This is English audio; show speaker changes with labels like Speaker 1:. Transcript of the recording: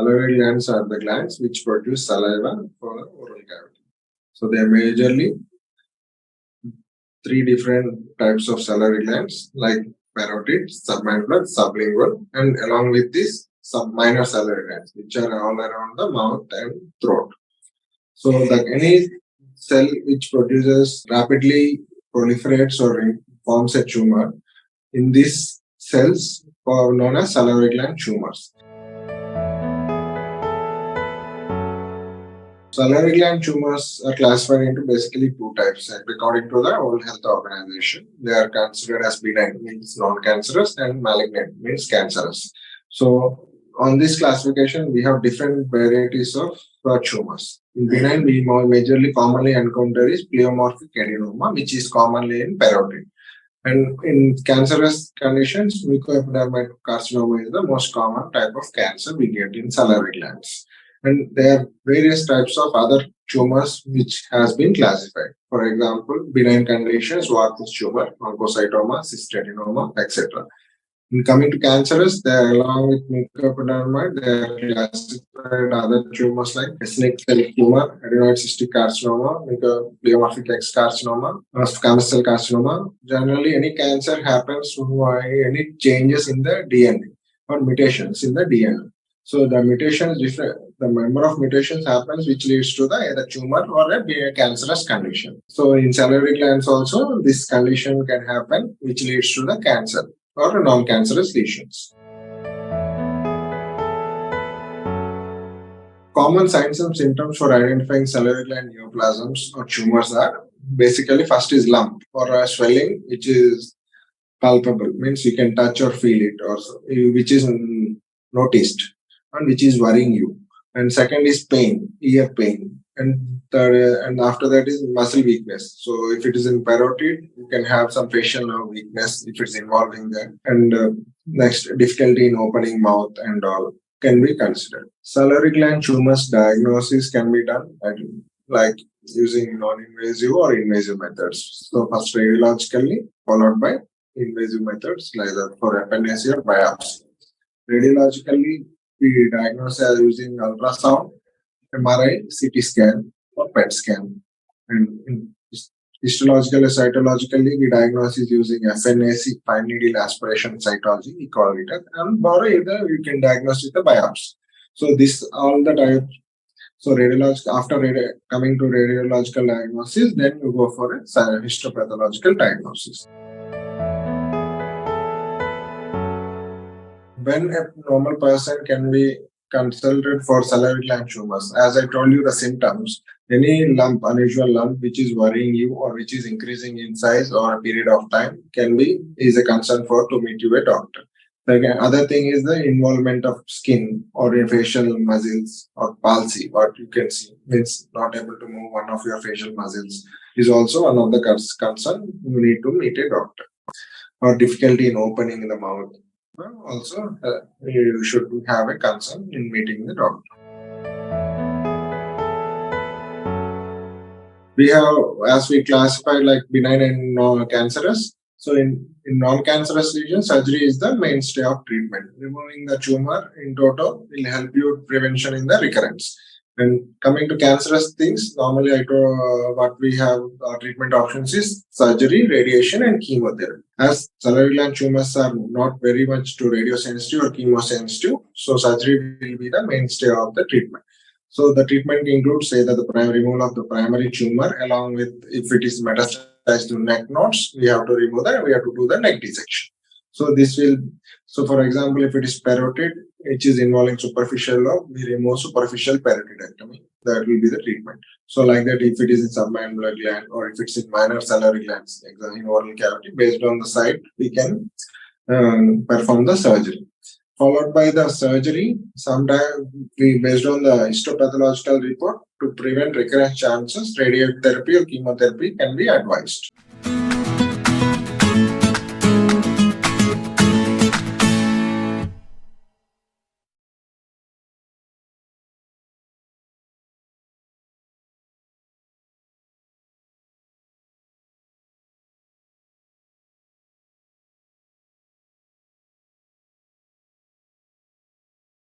Speaker 1: Salivary glands are the glands which produce saliva for the oral cavity. So they are majorly three different types of salivary glands like parotid, submandibular, sublingual, and along with this minor salivary glands which are all around the mouth and throat. So that any cell which produces rapidly proliferates or forms a tumor in these cells are known as salivary gland tumors. Salivary gland tumors are classified into basically two types. According to the World Health Organization, they are considered as benign, means non-cancerous, and malignant, means cancerous. So, on this classification, we have different varieties of tumors. In benign, we majorly commonly encounter is pleomorphic adenoma, which is commonly in parotid. And in cancerous conditions, mucoepidermal carcinoma is the most common type of cancer we get in salivary glands. And there are various types of other tumors which has been classified. For example, benign conditions, Warthin's tumor, oncocytoma, cystadenoma, etc. In coming to cancerous, they are along with mucoepidermal, they are classified other tumors like Head Neck Surgical Tumor, adenoid cystic carcinoma, pleomorphic X carcinoma, squamous cell carcinoma. Generally, any cancer happens by any changes in the DNA or mutations in the DNA. So the mutation is different. The number of mutations happens which leads to the either tumor or a cancerous condition. So in salivary glands also, this condition can happen which leads to the cancer or non-cancerous lesions. Common signs and symptoms for identifying salivary gland neoplasms or tumors are basically first is lump or a swelling which is palpable, means you can touch or feel it, or which is noticed and which is worrying you. And second is pain, ear pain. And third, and after that is muscle weakness. So if it is in parotid, you can have some facial nerve weakness if it's involving that. And next, difficulty in opening mouth and all can be considered. Salivary gland tumors diagnosis can be done like using non-invasive or invasive methods. So first radiologically, followed by invasive methods like for FNAC or biopsy. Radiologically, we diagnose using ultrasound, MRI, CT scan, or PET scan. And in histologically, cytologically, we diagnose using FNAC, fine needle aspiration cytology, we call it, and or either you can diagnose with a biopsy. So this all the types. So after coming to radiological diagnosis, then you go for a histopathological diagnosis. When a normal person can be consulted for salivary gland tumors, as I told you the symptoms, any lump, unusual lump which is worrying you or which is increasing in size or a period of time is a concern to meet you a doctor. The other thing is the involvement of skin or your facial muscles or palsy, what you can see, means not able to move one of your facial muscles is also one of the concern you need to meet a doctor. Or difficulty in opening the mouth. Also, you should have a concern in meeting the doctor. We have, as we classified like benign and non-cancerous. So in non-cancerous lesions, surgery is the mainstay of treatment. Removing the tumor in total will help you prevention in the recurrence. And coming to cancerous things, normally what we have treatment options is surgery, radiation, and chemotherapy. As salivary gland tumors are not very much to radiosensitive or chemosensitive, so surgery will be the mainstay of the treatment. So the treatment includes the removal of the primary tumor, along with if it is metastasized to neck nodes, we have to remove that. We have to do the neck dissection. So for example, if it is parotid, which is involving superficial lobe, we remove superficial parotidectomy. That will be the treatment. So like that, if it is in submandibular gland or if it's in minor salivary glands, in oral cavity, based on the site, we can perform the surgery. Followed by the surgery, sometimes based on the histopathological report, to prevent recurrent chances, radiotherapy or chemotherapy can be advised.